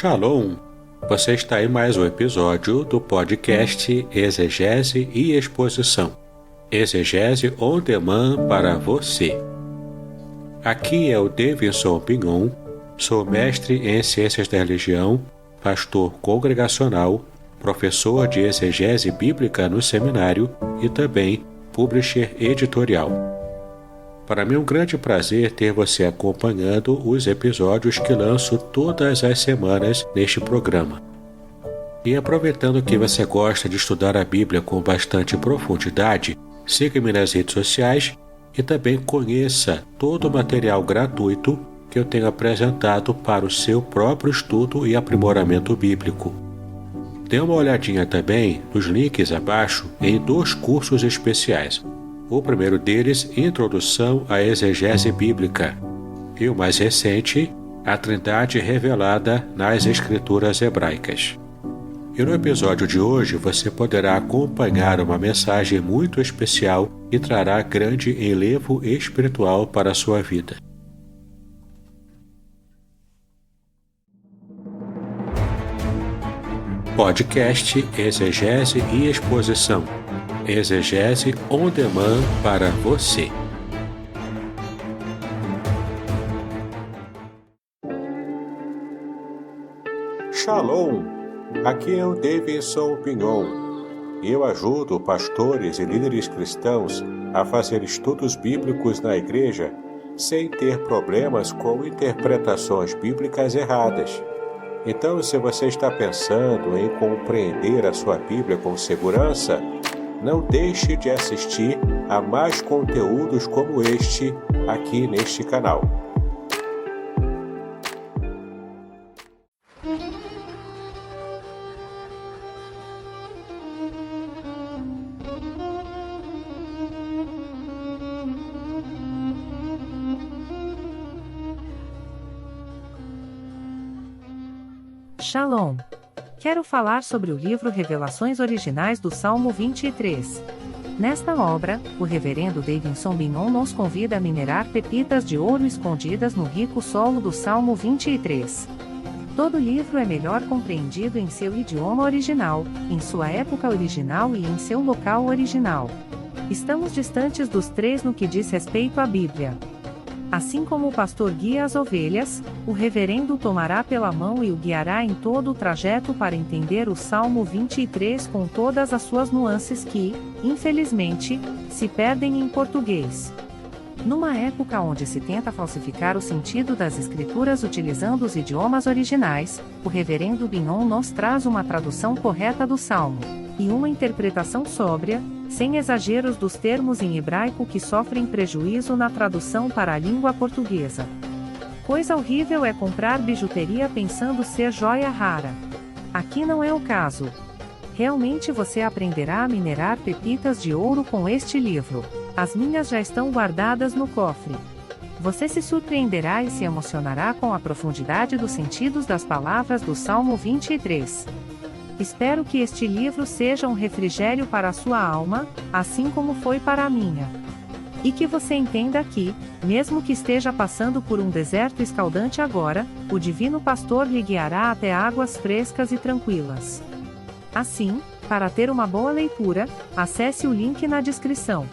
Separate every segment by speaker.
Speaker 1: Shalom! Você está em mais um episódio do podcast Exegese e Exposição. Exegese on demand para você. Aqui é o Davidson Pignon, sou mestre em Ciências da Religião, pastor congregacional, professor de exegese bíblica no seminário e também publisher editorial. Para mim é um grande prazer ter você acompanhando os episódios que lanço todas as semanas neste programa. E aproveitando que você gosta de estudar a Bíblia com bastante profundidade, siga-me nas redes sociais e também conheça todo o material gratuito que eu tenho apresentado para o seu próprio estudo e aprimoramento bíblico. Dê uma olhadinha também nos links abaixo em 2 cursos especiais. O primeiro deles, Introdução à Exegese Bíblica, e o mais recente, A Trindade Revelada nas Escrituras Hebraicas. E no episódio de hoje você poderá acompanhar uma mensagem muito especial e trará grande enlevo espiritual para a sua vida. Podcast Exegese e Exposição. Exegese on demand para você. Shalom! Aqui é o Davidson Pignon. Eu ajudo pastores e líderes cristãos a fazer estudos bíblicos na igreja sem ter problemas com interpretações bíblicas erradas. Então, se você está pensando em compreender a sua Bíblia com segurança, não deixe de assistir a mais conteúdos como este aqui neste canal.
Speaker 2: Shalom! Quero falar sobre o livro Revelações Originais do Salmo 23. Nesta obra, o reverendo Davidson Pignon nos convida a minerar pepitas de ouro escondidas no rico solo do Salmo 23. Todo livro é melhor compreendido em seu idioma original, em sua época original e em seu local original. Estamos distantes dos 3 no que diz respeito à Bíblia. Assim como o pastor guia as ovelhas, o reverendo tomará pela mão e o guiará em todo o trajeto para entender o Salmo 23 com todas as suas nuances que, infelizmente, se perdem em português. Numa época onde se tenta falsificar o sentido das escrituras utilizando os idiomas originais, o reverendo Pignon nos traz uma tradução correta do Salmo, e uma interpretação sóbria, sem exageros dos termos em hebraico que sofrem prejuízo na tradução para a língua portuguesa. Coisa horrível é comprar bijuteria pensando ser joia rara. Aqui não é o caso. Realmente você aprenderá a minerar pepitas de ouro com este livro. As minhas já estão guardadas no cofre. Você se surpreenderá e se emocionará com a profundidade dos sentidos das palavras do Salmo 23. Espero que este livro seja um refrigério para a sua alma, assim como foi para a minha. E que você entenda que, mesmo que esteja passando por um deserto escaldante agora, o Divino Pastor lhe guiará até águas frescas e tranquilas. Assim, para ter uma boa leitura, acesse o link na descrição.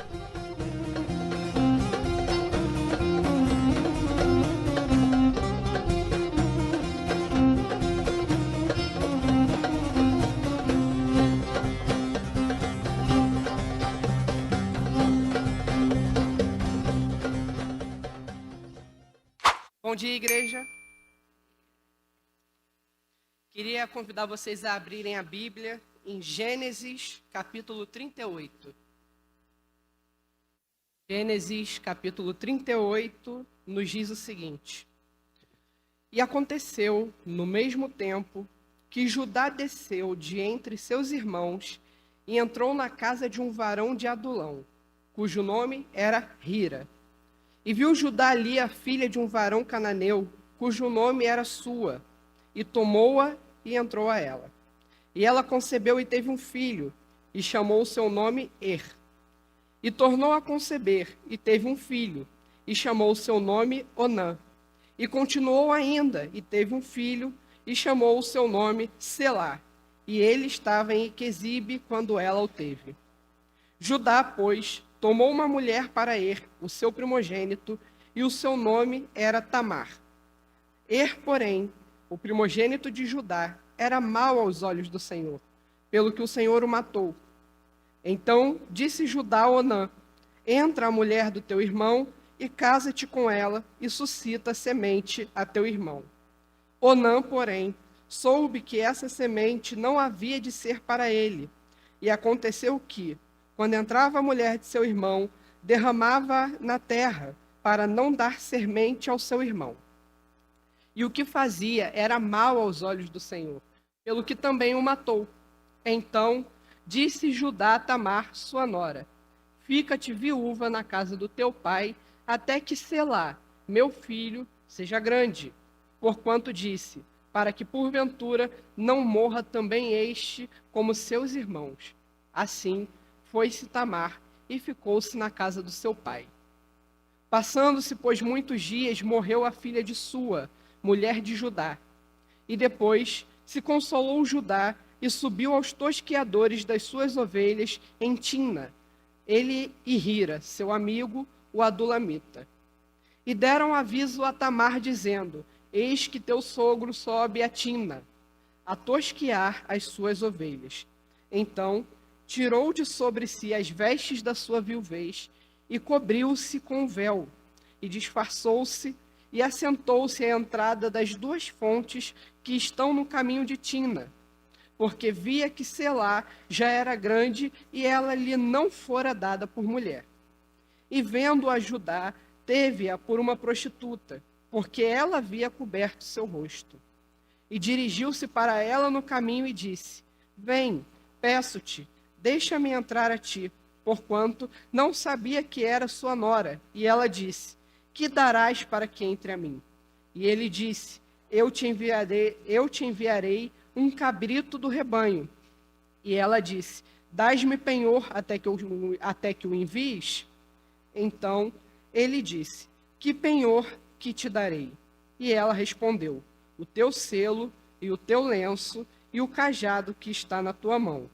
Speaker 3: Bom dia, igreja. Queria convidar vocês a abrirem a Bíblia em Gênesis, capítulo 38. Gênesis, capítulo 38, nos diz o seguinte: E aconteceu, no mesmo tempo, que Judá desceu de entre seus irmãos e entrou na casa de um varão de Adulão, cujo nome era Hira. E viu Judá ali a filha de um varão cananeu, cujo nome era Sua, e tomou-a e entrou a ela. E ela concebeu e teve um filho, e chamou o seu nome E tornou a conceber, e teve um filho, e chamou o seu nome Onã. E continuou ainda, e teve um filho, e chamou o seu nome Selá, e ele estava em Equezibe quando ela o teve. Judá, pois, tomou uma mulher para o seu primogênito, e o seu nome era Tamar. Porém, o primogênito de Judá, era mau aos olhos do Senhor, pelo que o Senhor o matou. Então disse Judá a Onã: entra a mulher do teu irmão e casa-te com ela, e suscita semente a teu irmão. Onã, porém, soube que essa semente não havia de ser para ele. E aconteceu que, quando entrava a mulher de seu irmão, derramava na terra, para não dar semente ao seu irmão. E o que fazia era mal aos olhos do Senhor, pelo que também o matou. Então disse Judá a Tamar, sua nora: fica-te viúva na casa do teu pai, até que Selá, meu filho, seja grande. Porquanto disse, para que porventura não morra também este como seus irmãos. Assim foi-se Tamar e ficou-se na casa do seu pai. Passando-se, pois, muitos dias, morreu a filha de Sua, mulher de Judá. E depois se consolou Judá e subiu aos tosquiadores das suas ovelhas em Timna, ele e Hira, seu amigo, o adulamita. E deram aviso a Tamar, dizendo: eis que teu sogro sobe a Timna, a tosquiar as suas ovelhas. Então tirou de sobre si as vestes da sua viuvez e cobriu-se com o véu, e disfarçou-se, e assentou-se à entrada das duas fontes que estão no caminho de Timna, porque via que Selá já era grande e ela lhe não fora dada por mulher. E vendo-a Judá, teve-a por uma prostituta, porque ela havia coberto seu rosto. E dirigiu-se para ela no caminho e disse: vem, peço-te, deixa-me entrar a ti, porquanto não sabia que era sua nora. E ela disse: que darás para que entre a mim? E ele disse: eu te enviarei um cabrito do rebanho. E ela disse: dás-me penhor até que o envies? Então ele disse: que penhor que te darei? E ela respondeu: o teu selo e o teu lenço e o cajado que está na tua mão.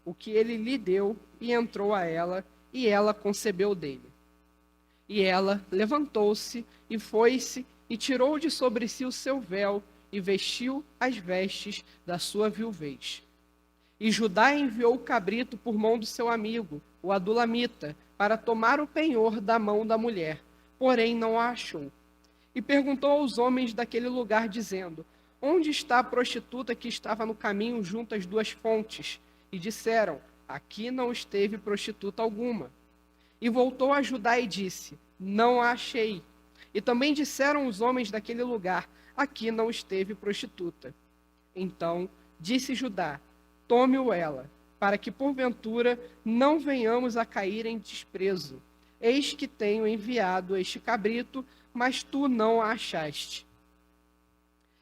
Speaker 3: O que ele lhe deu, e entrou a ela, e ela concebeu dele. E ela levantou-se e foi-se, e tirou de sobre si o seu véu, e vestiu as vestes da sua viuvez. E Judá enviou o cabrito por mão do seu amigo, o adulamita, para tomar o penhor da mão da mulher, porém não a achou. E perguntou aos homens daquele lugar, dizendo: onde está a prostituta que estava no caminho junto às duas fontes? E disseram: aqui não esteve prostituta alguma. E voltou a Judá e disse: não a achei. E também disseram os homens daquele lugar: aqui não esteve prostituta. Então disse Judá: tome-o ela, para que porventura não venhamos a cair em desprezo. Eis que tenho enviado este cabrito, mas tu não a achaste.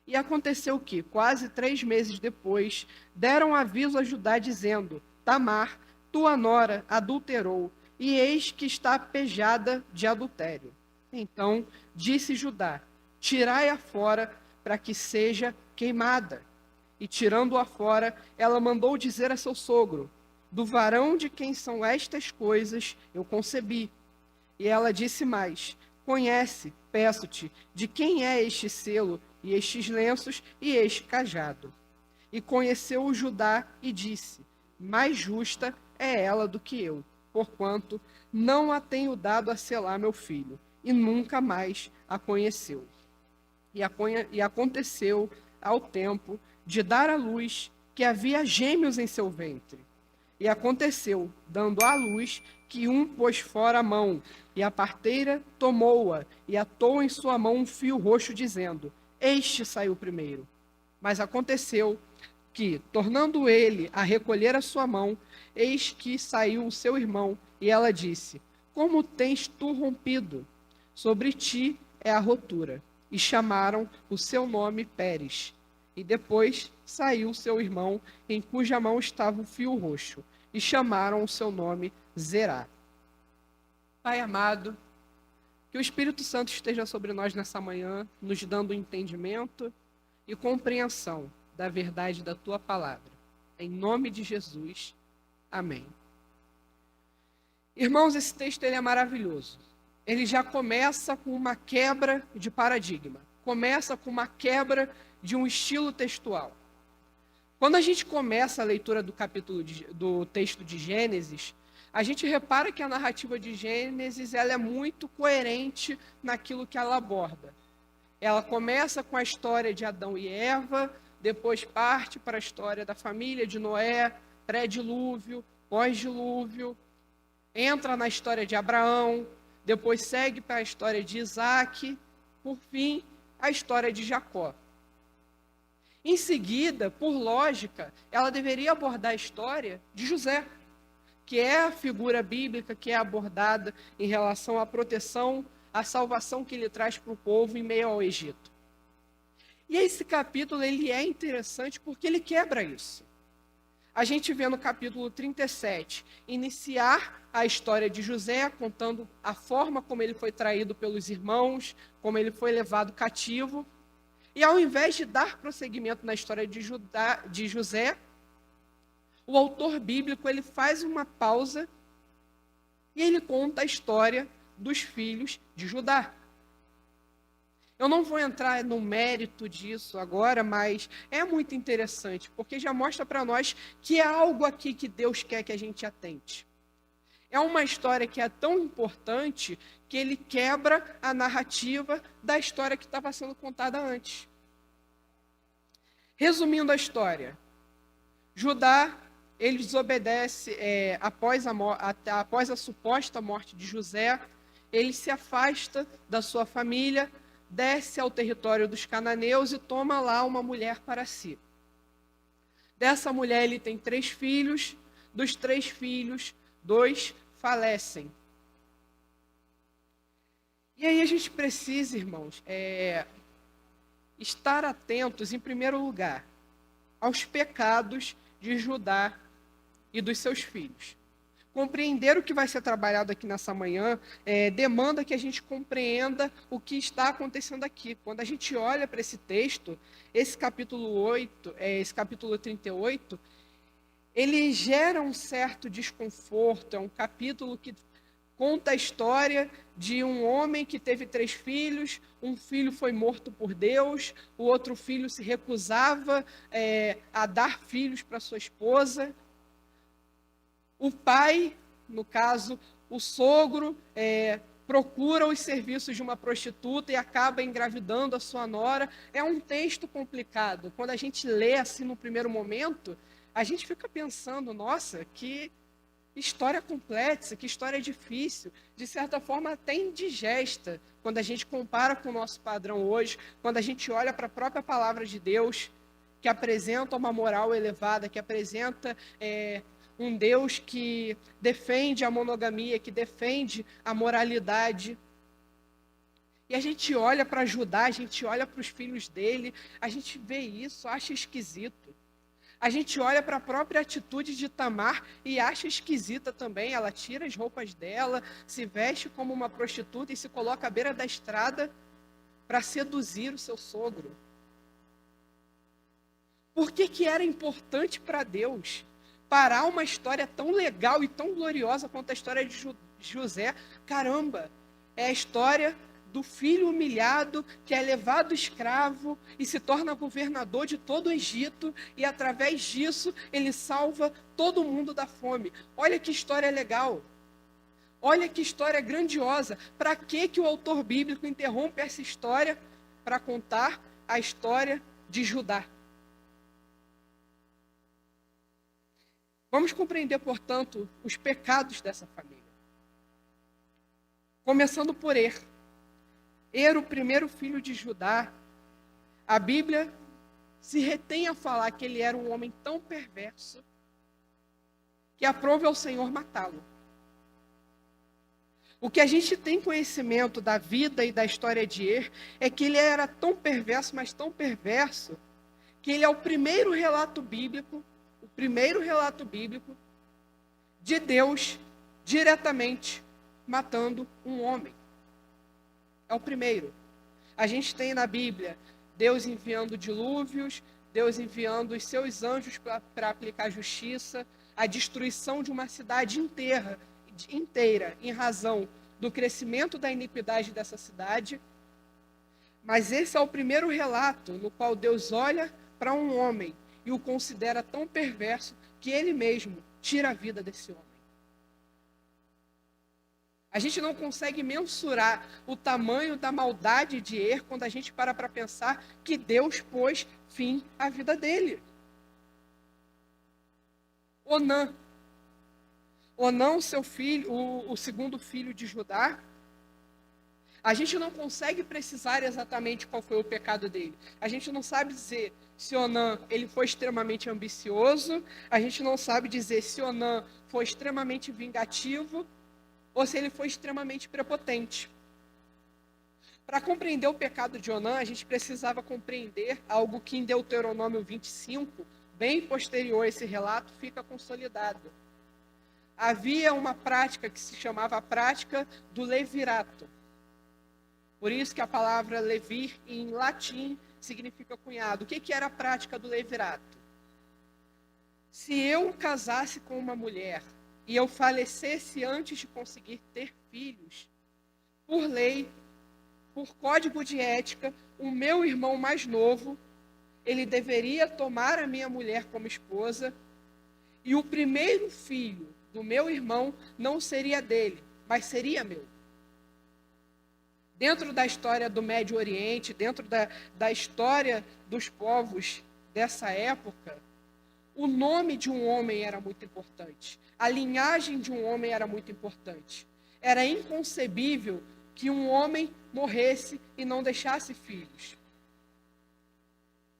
Speaker 3: E aconteceu que, quase 3 meses depois, deram aviso a Judá, dizendo: Tamar, tua nora, adulterou, e eis que está pejada de adultério. Então disse Judá: tirai-a fora, para que seja queimada. E tirando-a fora, ela mandou dizer a seu sogro: do varão de quem são estas coisas eu concebi. E ela disse mais: conhece, peço-te, de quem é este selo, e estes lenços, e este cajado. E conheceu o Judá e disse: mais justa é ela do que eu, porquanto não a tenho dado a Selá, meu filho, e nunca mais a conheceu. E aconteceu, ao tempo de dar à luz, que havia gêmeos em seu ventre. E aconteceu, dando à luz, que um pôs fora a mão, e a parteira tomou-a, e atou em sua mão um fio roxo, dizendo: este saiu primeiro. Mas aconteceu que, tornando ele a recolher a sua mão, eis que saiu o seu irmão, e ela disse: como tens tu rompido? Sobre ti é a rotura. E chamaram o seu nome Pérez. E depois saiu seu irmão, em cuja mão estava o fio roxo, e chamaram o seu nome Zerá. Pai amado, que o Espírito Santo esteja sobre nós nessa manhã, nos dando entendimento, e compreensão da verdade da tua palavra. Em nome de Jesus. Amém. Irmãos, esse texto ele é maravilhoso. Ele já começa com uma quebra de paradigma. Começa com uma quebra de um estilo textual. Quando a gente começa a leitura do texto de Gênesis, a gente repara que a narrativa de Gênesis ela é muito coerente naquilo que ela aborda. Ela começa com a história de Adão e Eva, depois parte para a história da família de Noé, pré-dilúvio, pós-dilúvio, entra na história de Abraão, depois segue para a história de Isaac, por fim, a história de Jacó. Em seguida, por lógica, ela deveria abordar a história de José, que é a figura bíblica que é abordada em relação à proteção, à salvação que ele traz para o povo em meio ao Egito. E esse capítulo ele é interessante porque ele quebra isso. A gente vê no capítulo 37, iniciar a história de José, contando a forma como ele foi traído pelos irmãos, como ele foi levado cativo. E ao invés de dar prosseguimento na história de José, o autor bíblico ele faz uma pausa e ele conta a história dos filhos de Judá. Eu não vou entrar no mérito disso agora, mas é muito interessante, porque já mostra para nós que é algo aqui que Deus quer que a gente atente. É uma história que é tão importante que ele quebra a narrativa da história que estava sendo contada antes. Resumindo a história, Judá, ele desobedece após a suposta morte de José, ele se afasta da sua família, desce ao território dos cananeus e toma lá uma mulher para si. Dessa mulher ele tem 3 filhos, dos 3 filhos, 2 falecem. E aí a gente precisa, irmãos, estar atentos, em primeiro lugar, aos pecados de Judá e dos seus filhos. Compreender o que vai ser trabalhado aqui nessa manhã demanda que a gente compreenda o que está acontecendo aqui. Quando a gente olha para esse texto, esse capítulo 38, ele gera um certo desconforto, é um capítulo que conta a história de um homem que teve 3 filhos, um filho foi morto por Deus, o outro filho se recusava a dar filhos para sua esposa. O pai, no caso, o sogro, procura os serviços de uma prostituta e acaba engravidando a sua nora. É um texto complicado. Quando a gente lê assim no primeiro momento, a gente fica pensando, nossa, que história complexa, que história difícil, de certa forma até indigesta, quando a gente compara com o nosso padrão hoje, quando a gente olha para a própria palavra de Deus, que apresenta uma moral elevada, que apresenta um Deus que defende a monogamia, que defende a moralidade. E a gente olha para Judá, a gente olha para os filhos dele, a gente vê isso, acha esquisito. A gente olha para a própria atitude de Tamar e acha esquisita também. Ela tira as roupas dela, se veste como uma prostituta e se coloca à beira da estrada para seduzir o seu sogro. Por que era importante para Deus parar uma história tão legal e tão gloriosa quanto a história de José? Caramba, é a história do filho humilhado que é levado escravo e se torna governador de todo o Egito, e através disso ele salva todo mundo da fome. Olha que história legal. Olha que história grandiosa. Para que o autor bíblico interrompe essa história para contar a história de Judá? Vamos compreender, portanto, os pecados dessa família. Começando por Er. Er, o primeiro filho de Judá. A Bíblia se retém a falar que ele era um homem tão perverso que aprove ao Senhor matá-lo. O que a gente tem conhecimento da vida e da história de Er é que ele era tão perverso, mas tão perverso, que ele é o primeiro relato bíblico de Deus diretamente matando um homem. É o primeiro. A gente tem na Bíblia Deus enviando dilúvios, Deus enviando os seus anjos para aplicar justiça, a destruição de uma cidade inteira em razão do crescimento da iniquidade dessa cidade. Mas esse é o primeiro relato no qual Deus olha para um homem e o considera tão perverso que ele mesmo tira a vida desse homem. A gente não consegue mensurar o tamanho da maldade de Er quando a gente para pensar que Deus pôs fim à vida dele. Onã, seu filho, o segundo filho de Judá, a gente não consegue precisar exatamente qual foi o pecado dele. A gente não sabe dizer se Onã ele foi extremamente ambicioso, a gente não sabe dizer se Onã foi extremamente vingativo, ou se ele foi extremamente prepotente. Para compreender o pecado de Onã, a gente precisava compreender algo que em Deuteronômio 25, bem posterior a esse relato, fica consolidado. Havia uma prática que se chamava a prática do levirato. Por isso que a palavra levir, em latim, significa cunhado. O que era a prática do levirato? Se eu casasse com uma mulher e eu falecesse antes de conseguir ter filhos, por lei, por código de ética, o meu irmão mais novo, ele deveria tomar a minha mulher como esposa, e o primeiro filho do meu irmão não seria dele, mas seria meu. Dentro da história do Médio Oriente, dentro da história dos povos dessa época, o nome de um homem era muito importante. A linhagem de um homem era muito importante. Era inconcebível que um homem morresse e não deixasse filhos.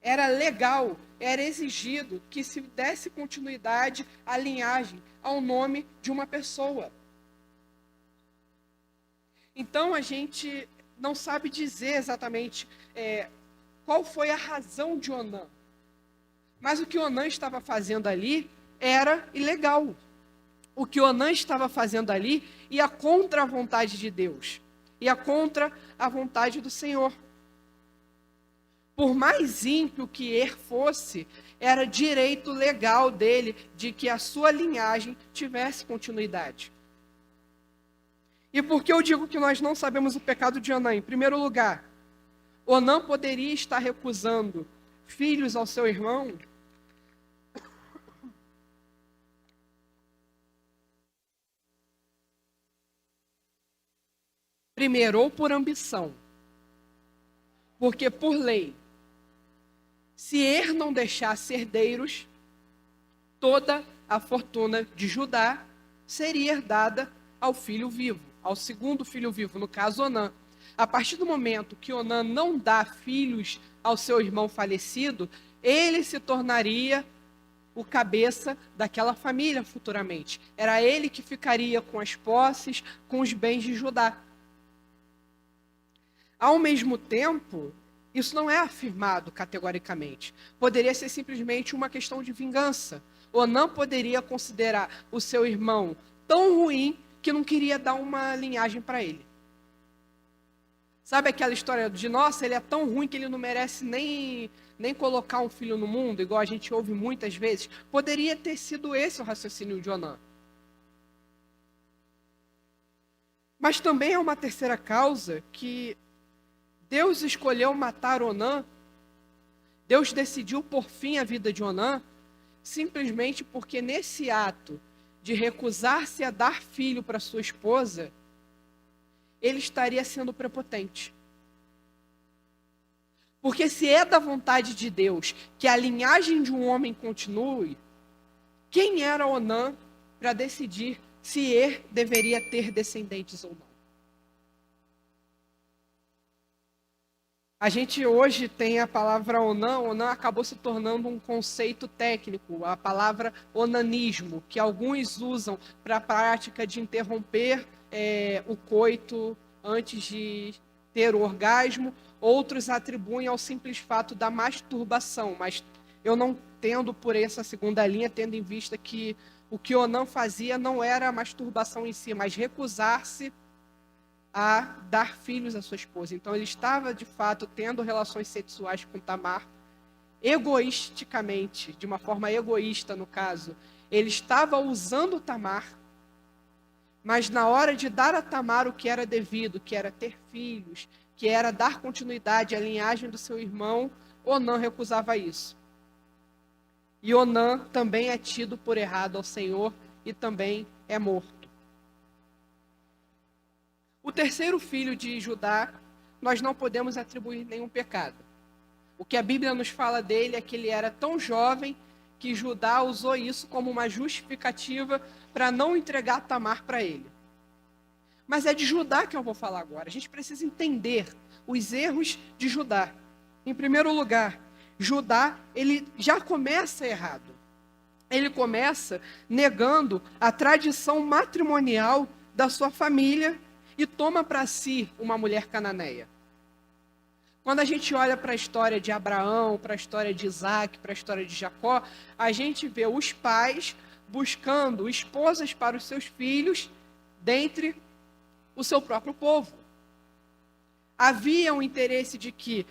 Speaker 3: Era legal, era exigido que se desse continuidade à linhagem, ao nome de uma pessoa. Então, a gente não sabe dizer exatamente qual foi a razão de Onã. Mas o que Onã estava fazendo ali era ilegal. O que Onã estava fazendo ali ia contra a vontade de Deus. Ia contra a vontade do Senhor. Por mais ímpio que Er fosse, era direito legal dele de que a sua linhagem tivesse continuidade. E por que eu digo que nós não sabemos o pecado de Onã? Em primeiro lugar, Onã poderia estar recusando filhos ao seu irmão. Primeiro, ou por ambição. Porque por lei, se Er não deixasse herdeiros, toda a fortuna de Judá seria herdada ao filho vivo, ao segundo filho vivo, no caso Onã. A partir do momento que Onã não dá filhos ao seu irmão falecido, ele se tornaria o cabeça daquela família futuramente. Era ele que ficaria com as posses, com os bens de Judá. Ao mesmo tempo, isso não é afirmado categoricamente. Poderia ser simplesmente uma questão de vingança. Onã poderia considerar o seu irmão tão ruim que não queria dar uma linhagem para ele. Sabe aquela história de, nossa, ele é tão ruim que ele não merece nem colocar um filho no mundo, igual a gente ouve muitas vezes? Poderia ter sido esse o raciocínio de Onã. Mas também é uma terceira causa que Deus escolheu matar Onã, Deus decidiu por fim a vida de Onã, simplesmente porque nesse ato de recusar-se a dar filho para sua esposa, ele estaria sendo prepotente. Porque se é da vontade de Deus que a linhagem de um homem continue, quem era Onã para decidir se Er deveria ter descendentes ou não? A gente hoje tem a palavra Onã. Onã acabou se tornando um conceito técnico, a palavra onanismo, que alguns usam para a prática de interromper o coito antes de ter o orgasmo, outros atribuem ao simples fato da masturbação, mas eu não tendo por essa segunda linha, tendo em vista que o que Onã fazia não era a masturbação em si, mas recusar-se a dar filhos à sua esposa. Então ele estava, de fato, tendo relações sexuais com Tamar, egoisticamente, de uma forma egoísta no caso. Ele estava usando Tamar, mas na hora de dar a Tamar o que era devido, que era ter filhos, que era dar continuidade à linhagem do seu irmão, Onã recusava isso. E Onã também é tido por errado ao Senhor e também é morto. O terceiro filho de Judá, nós não podemos atribuir nenhum pecado. O que a Bíblia nos fala dele é que ele era tão jovem que Judá usou isso como uma justificativa para não entregar Tamar para ele. Mas é de Judá que eu vou falar agora. A gente precisa entender os erros de Judá. Em primeiro lugar, Judá, ele já começa errado. Ele começa negando a tradição matrimonial da sua família e toma para si uma mulher cananeia. Quando a gente olha para a história de Abraão, para a história de Isaac, para a história de Jacó, a gente vê os pais buscando esposas para os seus filhos dentre o seu próprio povo. Havia um interesse de que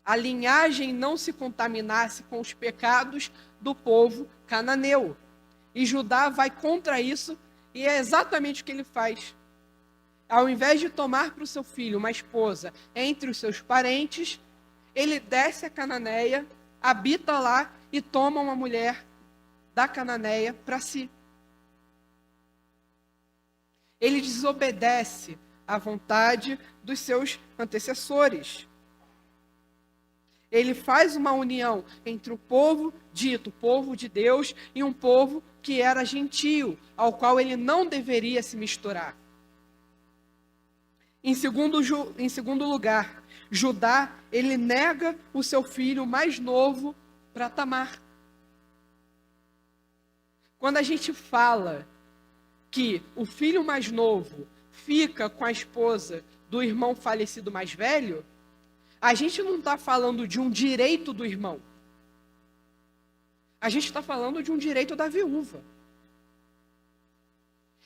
Speaker 3: a linhagem não se contaminasse com os pecados do povo cananeu. E Judá vai contra isso, e é exatamente o que ele faz. Ao invés de tomar para o seu filho uma esposa entre os seus parentes, ele desce a Cananeia, habita lá e toma uma mulher da Cananeia para si. Ele desobedece à vontade dos seus antecessores. Ele faz uma união entre o povo dito, povo de Deus, e um povo que era gentio, ao qual ele não deveria se misturar. Em segundo lugar, Judá, ele nega o seu filho mais novo para Tamar. Quando a gente fala que o filho mais novo fica com a esposa do irmão falecido mais velho, a gente não está falando de um direito do irmão. A gente está falando de um direito da viúva.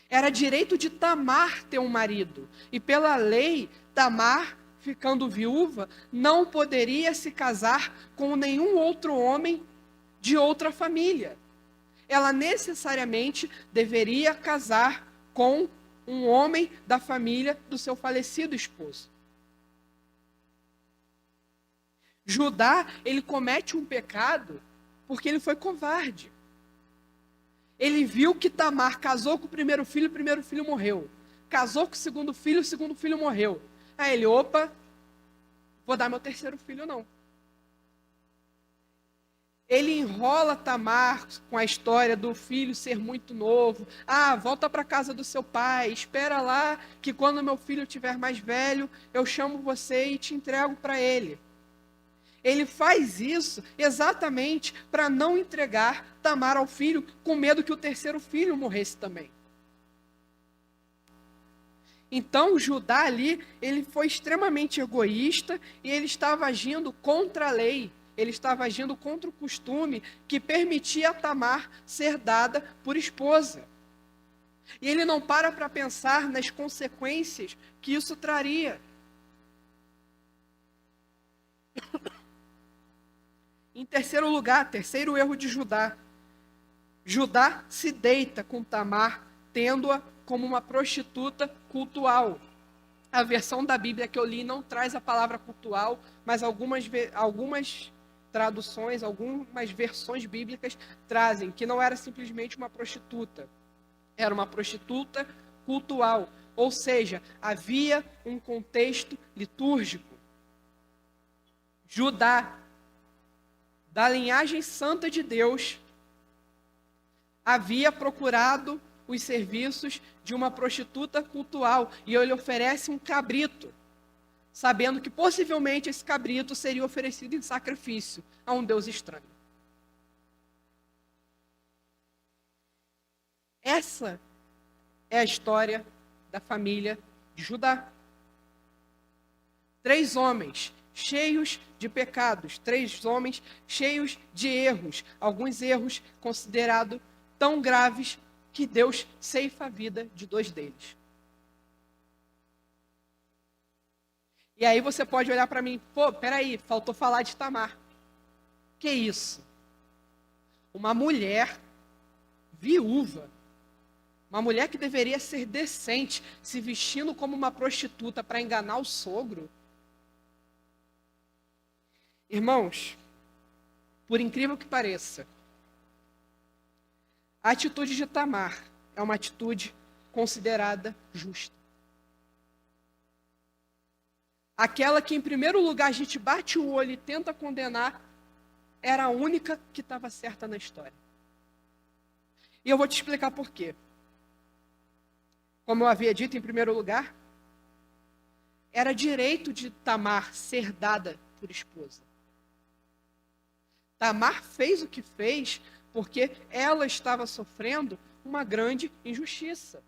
Speaker 3: Era direito de Tamar ter um marido. E pela lei, Tamar, ficando viúva, não poderia se casar com nenhum outro homem de outra família. Ela necessariamente deveria casar com um homem da família do seu falecido esposo. Judá, ele comete um pecado porque ele foi covarde. Ele viu que Tamar casou com o primeiro filho morreu. Casou com o segundo filho morreu. Aí ele, vou dar meu terceiro filho não. Ele enrola Tamar com a história do filho ser muito novo. Volta para a casa do seu pai, espera lá que quando meu filho estiver mais velho, eu chamo você e te entrego para ele. Ele faz isso exatamente para não entregar Tamar ao filho, com medo que o terceiro filho morresse também. Então, Judá ali, ele foi extremamente egoísta e ele estava agindo contra a lei. Ele estava agindo contra o costume que permitia a Tamar ser dada por esposa. E ele não para pensar nas consequências que isso traria. Em terceiro lugar, terceiro erro de Judá. Judá se deita com Tamar, tendo-a como uma prostituta cultual. A versão da Bíblia que eu li não traz a palavra cultual, mas algumas traduções, algumas versões bíblicas trazem que não era simplesmente uma prostituta. Era uma prostituta cultual. Ou seja, havia um contexto litúrgico. Judá, da linhagem santa de Deus, havia procurado os serviços de uma prostituta cultual e ele oferece um cabrito, sabendo que possivelmente esse cabrito seria oferecido em sacrifício a um Deus estranho. Essa é a história da família de Judá. 3 homens cheios de pecados, 3 homens cheios de erros, alguns erros considerados tão graves que Deus ceifa a vida de 2 deles. E aí você pode olhar para mim, pô, peraí, faltou falar de Tamar. Que isso? Uma mulher viúva, uma mulher que deveria ser decente, se vestindo como uma prostituta para enganar o sogro. Irmãos, por incrível que pareça, a atitude de Tamar é uma atitude considerada justa. Aquela que, em primeiro lugar, a gente bate o olho e tenta condenar, era a única que estava certa na história. E eu vou te explicar por quê. Como eu havia dito, em primeiro lugar, era direito de Tamar ser dada por esposa. Tamar fez o que fez porque ela estava sofrendo uma grande injustiça.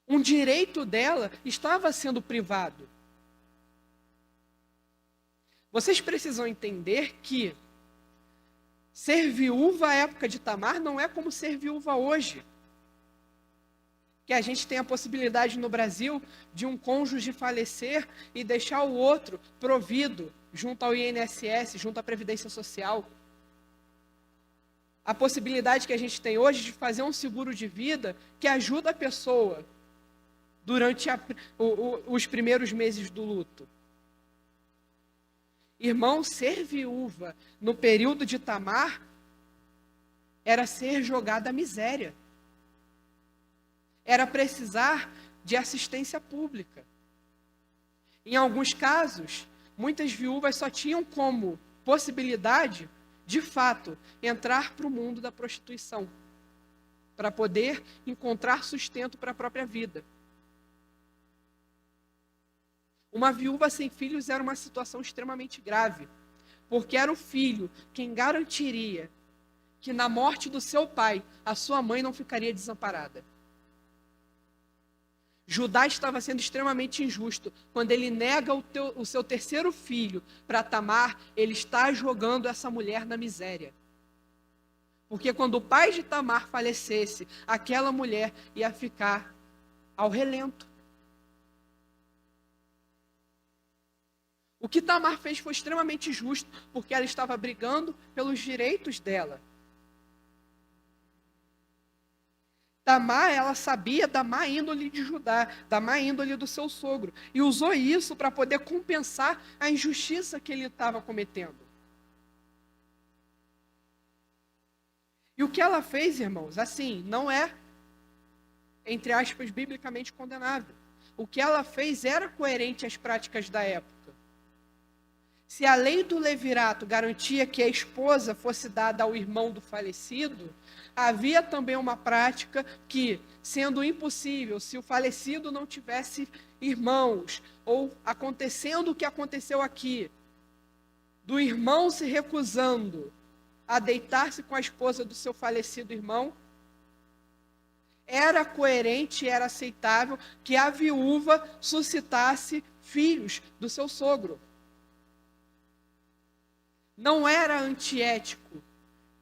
Speaker 3: Um direito dela estava sendo privado. Vocês precisam entender que ser viúva à época de Tamar não é como ser viúva hoje. Que a gente tem a possibilidade no Brasil de um cônjuge falecer e deixar o outro provido junto ao INSS, junto à Previdência Social. A possibilidade que a gente tem hoje de fazer um seguro de vida que ajuda a pessoa durante os primeiros meses do luto. Irmão, ser viúva no período de Tamar era ser jogada à miséria. Era precisar de assistência pública. Em alguns casos, muitas viúvas só tinham como possibilidade, de fato, entrar para o mundo da prostituição, para poder encontrar sustento para a própria vida. Uma viúva sem filhos era uma situação extremamente grave, porque era o filho quem garantiria que na morte do seu pai, a sua mãe não ficaria desamparada. Judá estava sendo extremamente injusto. Quando ele nega o seu terceiro filho para Tamar, ele está jogando essa mulher na miséria. Porque quando o pai de Tamar falecesse, aquela mulher ia ficar ao relento. O que Tamar fez foi extremamente justo, porque ela estava brigando pelos direitos dela. Tamar, ela sabia da má índole de Judá, da má índole do seu sogro, e usou isso para poder compensar a injustiça que ele estava cometendo. E o que ela fez, irmãos, assim, não é, entre aspas, biblicamente condenável. O que ela fez era coerente às práticas da época. Se a lei do levirato garantia que a esposa fosse dada ao irmão do falecido, havia também uma prática que, sendo impossível, se o falecido não tivesse irmãos, ou acontecendo o que aconteceu aqui, do irmão se recusando a deitar-se com a esposa do seu falecido irmão, era coerente, era aceitável que a viúva suscitasse filhos do seu sogro. Não era antiético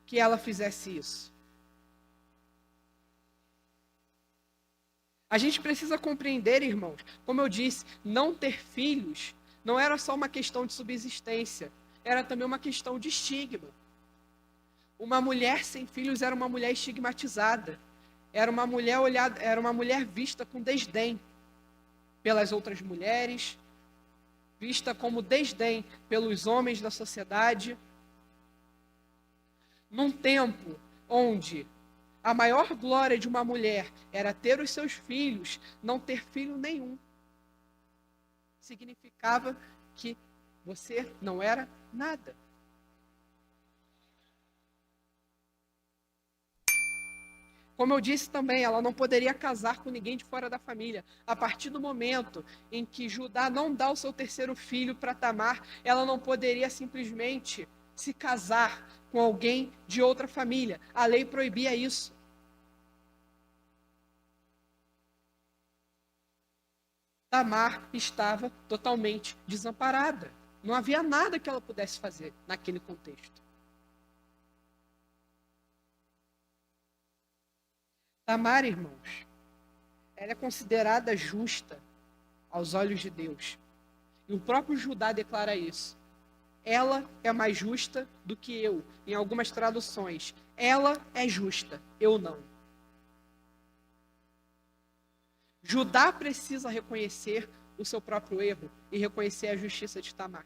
Speaker 3: que ela fizesse isso. A gente precisa compreender, irmãos, como eu disse, não ter filhos não era só uma questão de subsistência, era também uma questão de estigma. Uma mulher sem filhos era uma mulher estigmatizada, era uma mulher vista com desdém pelas outras mulheres, vista como desdém pelos homens da sociedade. Num tempo onde a maior glória de uma mulher era ter os seus filhos, não ter filho nenhum significava que você não era nada. Como eu disse também, ela não poderia casar com ninguém de fora da família. A partir do momento em que Judá não dá o seu terceiro filho para Tamar, ela não poderia simplesmente se casar com alguém de outra família. A lei proibia isso. Tamar estava totalmente desamparada. Não havia nada que ela pudesse fazer naquele contexto. Tamar, irmãos, ela é considerada justa aos olhos de Deus. E o próprio Judá declara isso. Ela é mais justa do que eu. Em algumas traduções, ela é justa, eu não. Judá precisa reconhecer o seu próprio erro e reconhecer a justiça de Tamar.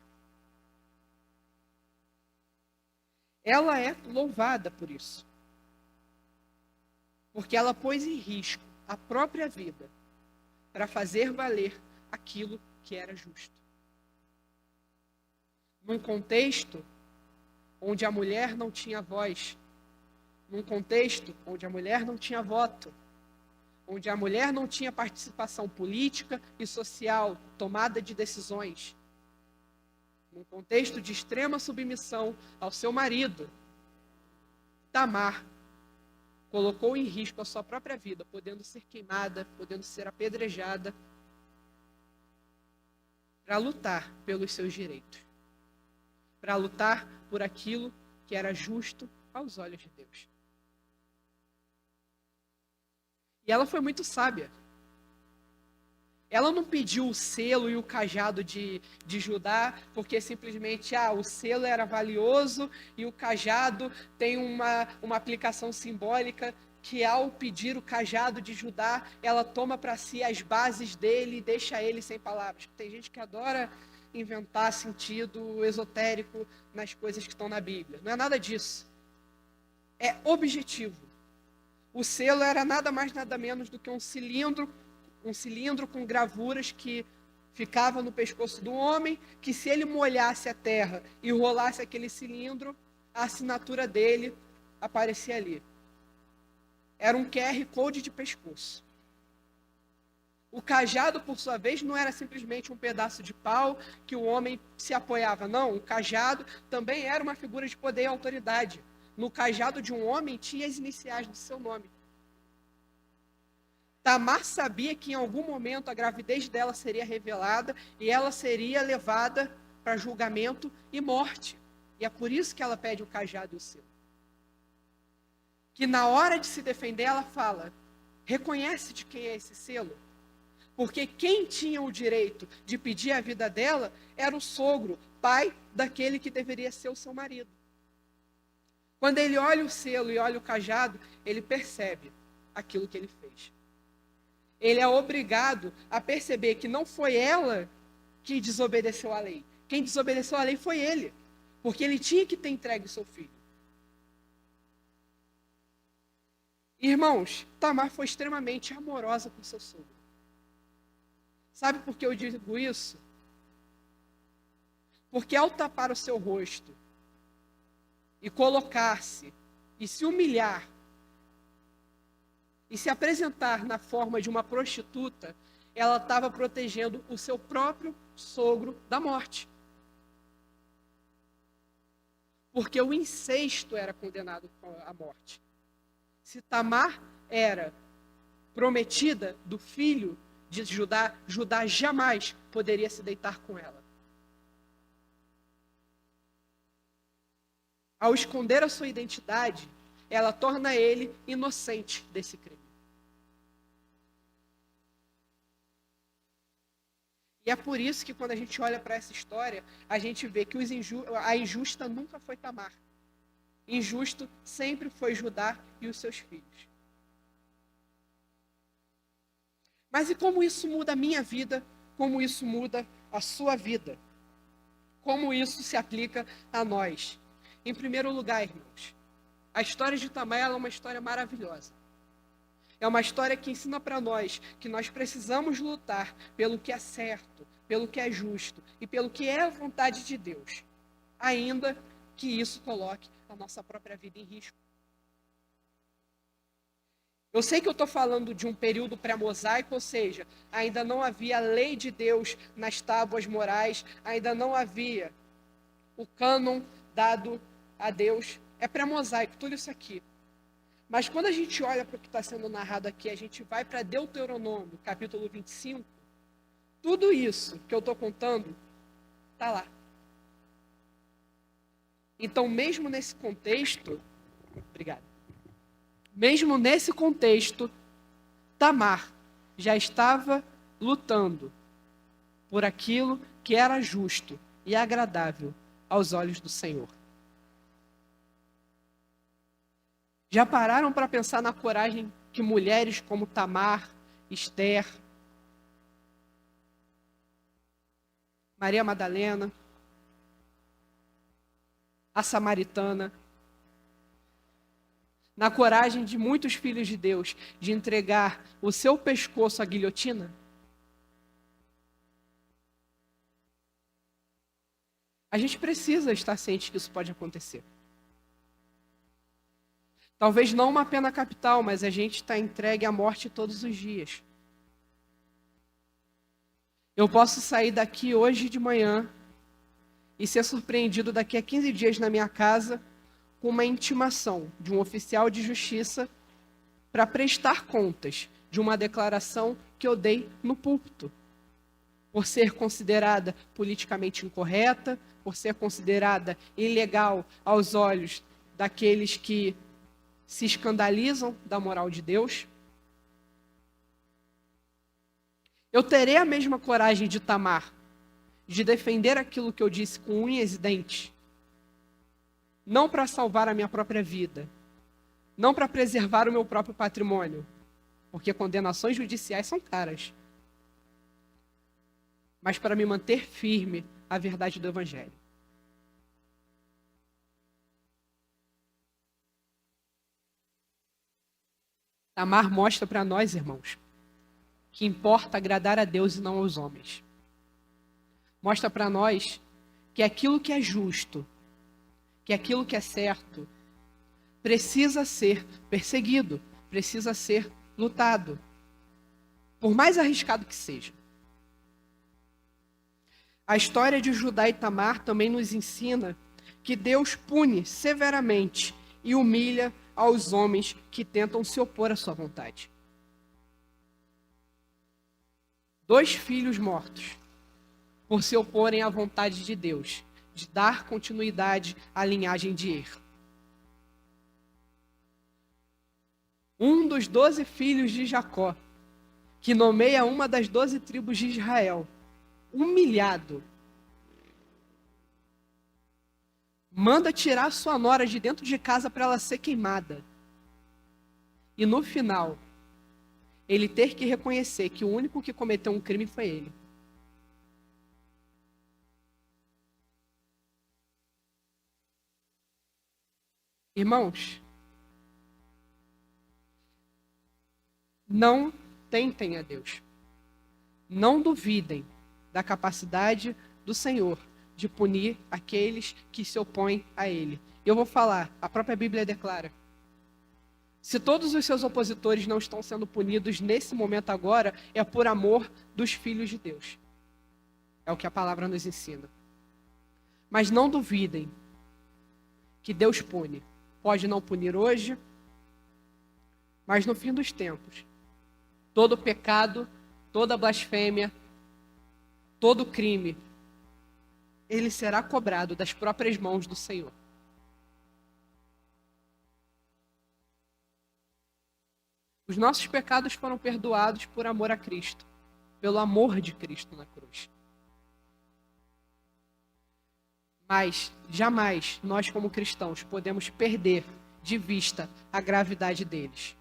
Speaker 3: Ela é louvada por isso. Porque ela pôs em risco a própria vida para fazer valer aquilo que era justo. Num contexto onde a mulher não tinha voz, num contexto onde a mulher não tinha voto, onde a mulher não tinha participação política e social, tomada de decisões, num contexto de extrema submissão ao seu marido, Tamar colocou em risco a sua própria vida, podendo ser queimada, podendo ser apedrejada, para lutar pelos seus direitos, para lutar por aquilo que era justo aos olhos de Deus. E ela foi muito sábia. Ela não pediu o selo e o cajado de Judá, porque simplesmente, o selo era valioso e o cajado tem uma aplicação simbólica, que ao pedir o cajado de Judá, ela toma para si as bases dele e deixa ele sem palavras. Tem gente que adora inventar sentido esotérico nas coisas que estão na Bíblia. Não é nada disso. É objetivo. O selo era nada mais, nada menos do que um cilindro com gravuras que ficava no pescoço do homem, que se ele molhasse a terra e rolasse aquele cilindro, a assinatura dele aparecia ali. Era um QR Code de pescoço. O cajado, por sua vez, não era simplesmente um pedaço de pau que o homem se apoiava. Não, o cajado também era uma figura de poder e autoridade. No cajado de um homem tinha as iniciais do seu nome. Tamar sabia que em algum momento a gravidez dela seria revelada e ela seria levada para julgamento e morte. E é por isso que ela pede o cajado e o selo. Que na hora de se defender, ela fala: reconhece de quem é esse selo? Porque quem tinha o direito de pedir a vida dela era o sogro, pai daquele que deveria ser o seu marido. Quando ele olha o selo e olha o cajado, ele percebe aquilo que ele fez. Ele é obrigado a perceber que não foi ela que desobedeceu à lei. Quem desobedeceu à lei foi ele, porque ele tinha que ter entregue o seu filho. Irmãos, Tamar foi extremamente amorosa com seu sogro. Sabe por que eu digo isso? Porque ao tapar o seu rosto e colocar-se e se humilhar e se apresentar na forma de uma prostituta, ela estava protegendo o seu próprio sogro da morte. Porque o incesto era condenado à morte. Se Tamar era prometida do filho de Judá, Judá jamais poderia se deitar com ela. Ao esconder a sua identidade, ela torna ele inocente desse crime. E é por isso que quando a gente olha para essa história, a gente vê que a injusta nunca foi Tamar. Injusto sempre foi Judá e os seus filhos. Mas e como isso muda a minha vida? Como isso muda a sua vida? Como isso se aplica a nós? Em primeiro lugar, irmãos, a história de Tamar é uma história maravilhosa. É uma história que ensina para nós que nós precisamos lutar pelo que é certo, pelo que é justo e pelo que é a vontade de Deus, ainda que isso coloque a nossa própria vida em risco. Eu sei que eu estou falando de um período pré-mosaico, ou seja, ainda não havia a lei de Deus nas tábuas morais, ainda não havia o cânon dado a Deus. É pré-mosaico, tudo isso aqui. Mas quando a gente olha para o que está sendo narrado aqui, a gente vai para Deuteronômio, capítulo 25, tudo isso que eu estou contando está lá. Então, mesmo nesse contexto, obrigado. Mesmo nesse contexto, Tamar já estava lutando por aquilo que era justo e agradável aos olhos do Senhor. Já pararam para pensar na coragem que mulheres como Tamar, Esther, Maria Madalena, a Samaritana, na coragem de muitos filhos de Deus de entregar o seu pescoço à guilhotina? A gente precisa estar ciente que isso pode acontecer. Talvez não uma pena capital, mas a gente está entregue à morte todos os dias. Eu posso sair daqui hoje de manhã e ser surpreendido daqui a 15 dias na minha casa com uma intimação de um oficial de justiça para prestar contas de uma declaração que eu dei no púlpito, por ser considerada politicamente incorreta, por ser considerada ilegal aos olhos daqueles que se escandalizam da moral de Deus. Eu terei a mesma coragem de Tamar, de defender aquilo que eu disse com unhas e dentes, não para salvar a minha própria vida, não para preservar o meu próprio patrimônio, porque condenações judiciais são caras, mas para me manter firme à verdade do Evangelho. Tamar mostra para nós, irmãos, que importa agradar a Deus e não aos homens. Mostra para nós que aquilo que é justo, que aquilo que é certo, precisa ser perseguido, precisa ser lutado, por mais arriscado que seja. A história de Judá e Tamar também nos ensina que Deus pune severamente e humilha aos homens que tentam se opor à sua vontade. 2 filhos mortos por se oporem à vontade de Deus, de dar continuidade à linhagem de Er. Um dos 12 filhos de Jacó, que nomeia uma das 12 tribos de Israel, humilhado, manda tirar sua nora de dentro de casa para ela ser queimada. E no final, ele ter que reconhecer que o único que cometeu um crime foi ele. Irmãos, não tentem a Deus. Não duvidem da capacidade do Senhor de punir aqueles que se opõem a Ele. Eu vou falar, a própria Bíblia declara: se todos os seus opositores não estão sendo punidos nesse momento agora, é por amor dos filhos de Deus. É o que a palavra nos ensina. Mas não duvidem que Deus pune. Pode não punir hoje, mas no fim dos tempos, todo pecado, toda blasfêmia, todo crime, ele será cobrado das próprias mãos do Senhor. Os nossos pecados foram perdoados por amor a Cristo, pelo amor de Cristo na cruz. Mas jamais nós, como cristãos, podemos perder de vista a gravidade deles.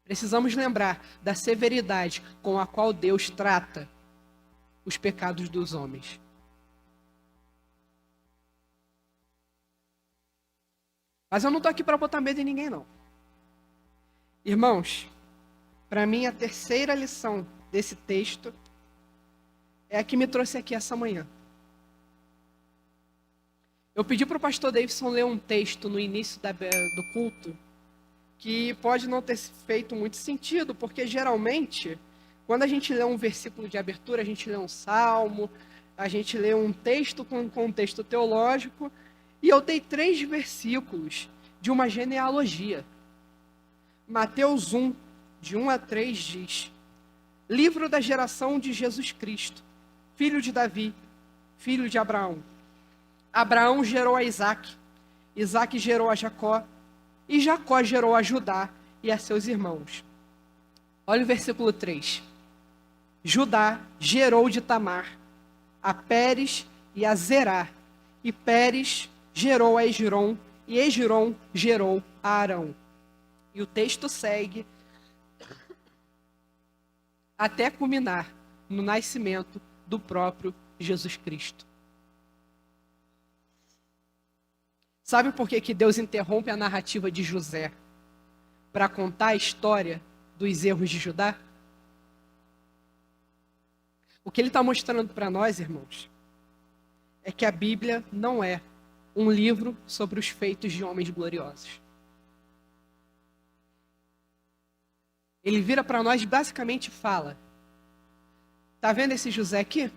Speaker 3: Precisamos lembrar da severidade com a qual Deus trata os pecados dos homens. Mas eu não estou aqui para botar medo em ninguém, não. Irmãos, para mim a terceira lição desse texto é a que me trouxe aqui essa manhã. Eu pedi para o pastor Davidson ler um texto no início do culto, que pode não ter feito muito sentido, porque geralmente, quando a gente lê um versículo de abertura, a gente lê um salmo, a gente lê um texto com um contexto teológico, e eu dei 3 versículos de uma genealogia. Mateus 1, de 1 a 3 diz: livro da geração de Jesus Cristo, filho de Davi, filho de Abraão. Abraão gerou a Isaque, Isaque gerou a Jacó, e Jacó gerou a Judá e a seus irmãos. Olha o versículo 3. Judá gerou de Tamar a Pérez e a Zerá, e Pérez gerou a Esrom, e Esrom gerou a Arão. E o texto segue até culminar no nascimento do próprio Jesus Cristo. Sabe por que Deus interrompe a narrativa de José para contar a história dos erros de Judá? O que ele está mostrando para nós, irmãos, é que a Bíblia não é um livro sobre os feitos de homens gloriosos. Ele vira para nós e basicamente fala: tá vendo esse José aqui?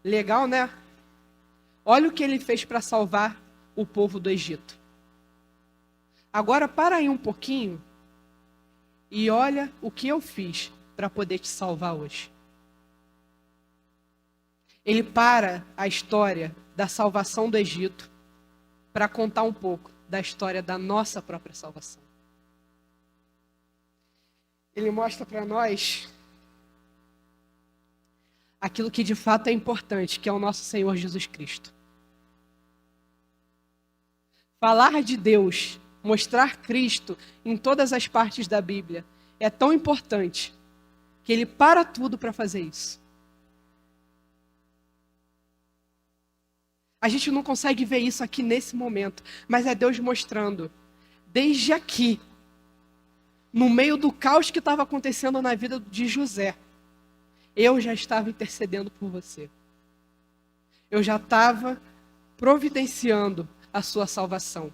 Speaker 3: Legal, né? Olha o que ele fez para salvar o povo do Egito. Agora para aí um pouquinho e olha o que eu fiz para poder te salvar hoje. Ele para a história da salvação do Egito para contar um pouco da história da nossa própria salvação. Ele mostra para nós aquilo que de fato é importante, que é o nosso Senhor Jesus Cristo. Falar de Deus, mostrar Cristo em todas as partes da Bíblia é tão importante que ele para tudo para fazer isso. A gente não consegue ver isso aqui nesse momento, mas é Deus mostrando, desde aqui, no meio do caos que estava acontecendo na vida de José, eu já estava intercedendo por você. Eu já estava providenciando a sua salvação.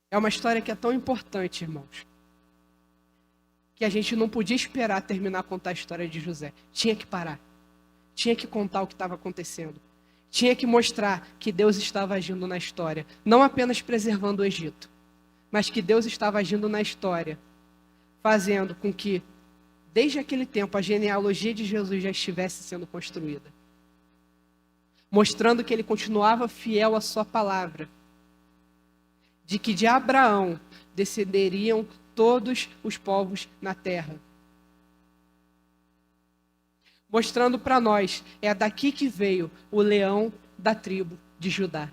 Speaker 3: É uma história que é tão importante, irmãos, que a gente não podia esperar terminar a contar a história de José. Tinha que parar. Tinha que contar o que estava acontecendo. Tinha que mostrar que Deus estava agindo na história. Não apenas preservando o Egito, mas que Deus estava agindo na história, fazendo com que, desde aquele tempo, a genealogia de Jesus já estivesse sendo construída. Mostrando que ele continuava fiel à sua palavra. De que de Abraão descenderiam todos os povos na terra. Mostrando para nós, é daqui que veio o leão da tribo de Judá.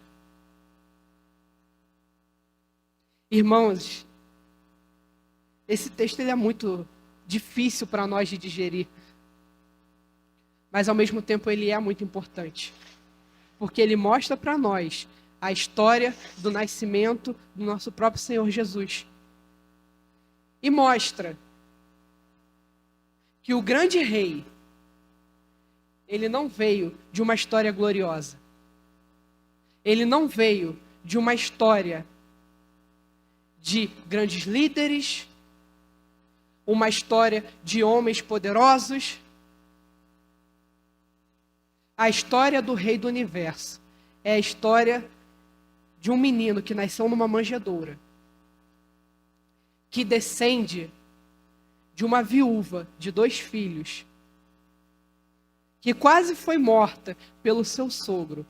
Speaker 3: Irmãos, esse texto ele é muito difícil para nós de digerir, mas ao mesmo tempo ele é muito importante, porque ele mostra para nós a história do nascimento do nosso próprio Senhor Jesus. E mostra que o grande rei, ele não veio de uma história gloriosa. Ele não veio de uma história de grandes líderes, uma história de homens poderosos. A história do Rei do Universo é a história de um menino que nasceu numa manjedoura, que descende de uma viúva de 2 filhos, que quase foi morta pelo seu sogro,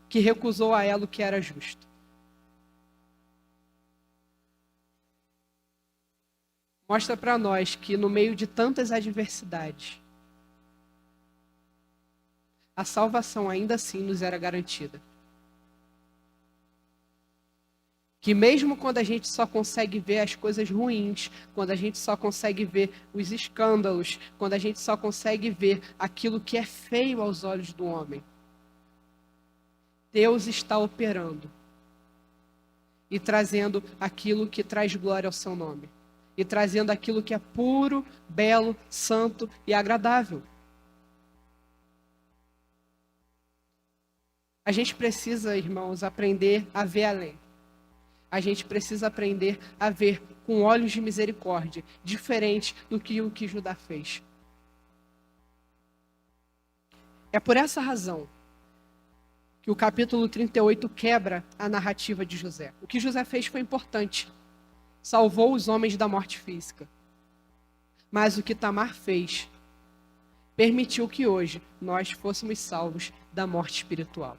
Speaker 3: que recusou a ela o que era justo. Mostra para nós que no meio de tantas adversidades, a salvação ainda assim nos era garantida. Que mesmo quando a gente só consegue ver as coisas ruins, quando a gente só consegue ver os escândalos, quando a gente só consegue ver aquilo que é feio aos olhos do homem, Deus está operando e trazendo aquilo que traz glória ao seu nome, e trazendo aquilo que é puro, belo, santo e agradável. A gente precisa, irmãos, aprender a ver além. A gente precisa aprender a ver com olhos de misericórdia, diferente do que o que Judá fez. É por essa razão que o capítulo 38 quebra a narrativa de José. O que José fez foi importante. Salvou os homens da morte física. Mas o que Tamar fez permitiu que hoje nós fôssemos salvos da morte espiritual.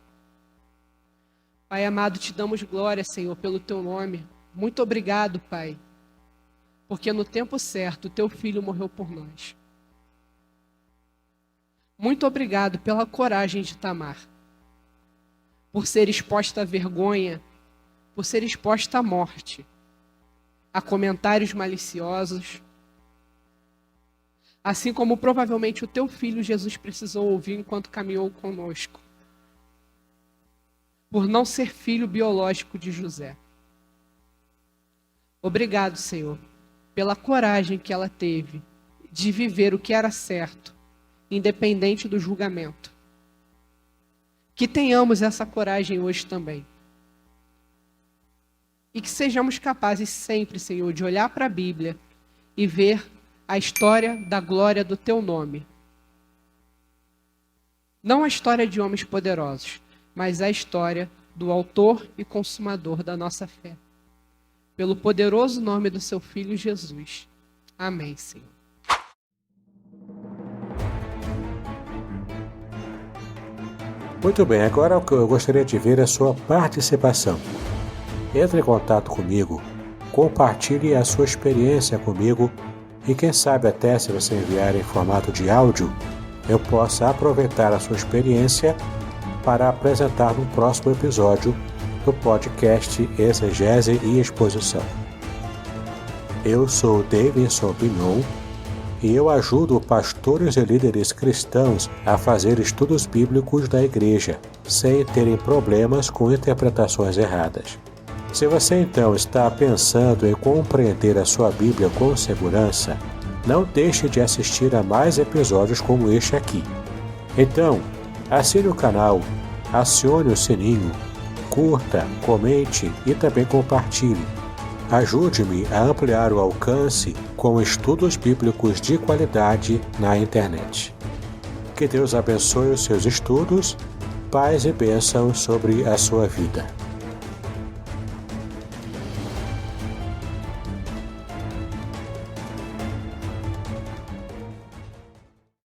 Speaker 3: Pai amado, te damos glória, Senhor, pelo teu nome. Muito obrigado, Pai, porque no tempo certo o teu filho morreu por nós. Muito obrigado pela coragem de Tamar, por ser exposta à vergonha, por ser exposta à morte, a comentários maliciosos, assim como provavelmente o teu filho Jesus precisou ouvir enquanto caminhou conosco, por não ser filho biológico de José. Obrigado, Senhor, pela coragem que ela teve de viver o que era certo, independente do julgamento. Que tenhamos essa coragem hoje também. E que sejamos capazes sempre, Senhor, de olhar para a Bíblia e ver a história da glória do teu nome. Não a história de homens poderosos, mas a história do autor e consumador da nossa fé. Pelo poderoso nome do seu Filho Jesus. Amém, Senhor.
Speaker 1: Muito bem, agora eu gostaria de ver a sua participação. Entre em contato comigo, compartilhe a sua experiência comigo e quem sabe até se você enviar em formato de áudio, eu possa aproveitar a sua experiência para apresentar no próximo episódio do podcast Exegese e Exposição. Eu sou Davidson Bignon e eu ajudo pastores e líderes cristãos a fazer estudos bíblicos da igreja, sem terem problemas com interpretações erradas. Se você então está pensando em compreender a sua Bíblia com segurança, não deixe de assistir a mais episódios como este aqui. Então, assine o canal, acione o sininho, curta, comente e também compartilhe. Ajude-me a ampliar o alcance com estudos bíblicos de qualidade na internet. Que Deus abençoe os seus estudos, paz e bênçãos sobre a sua vida.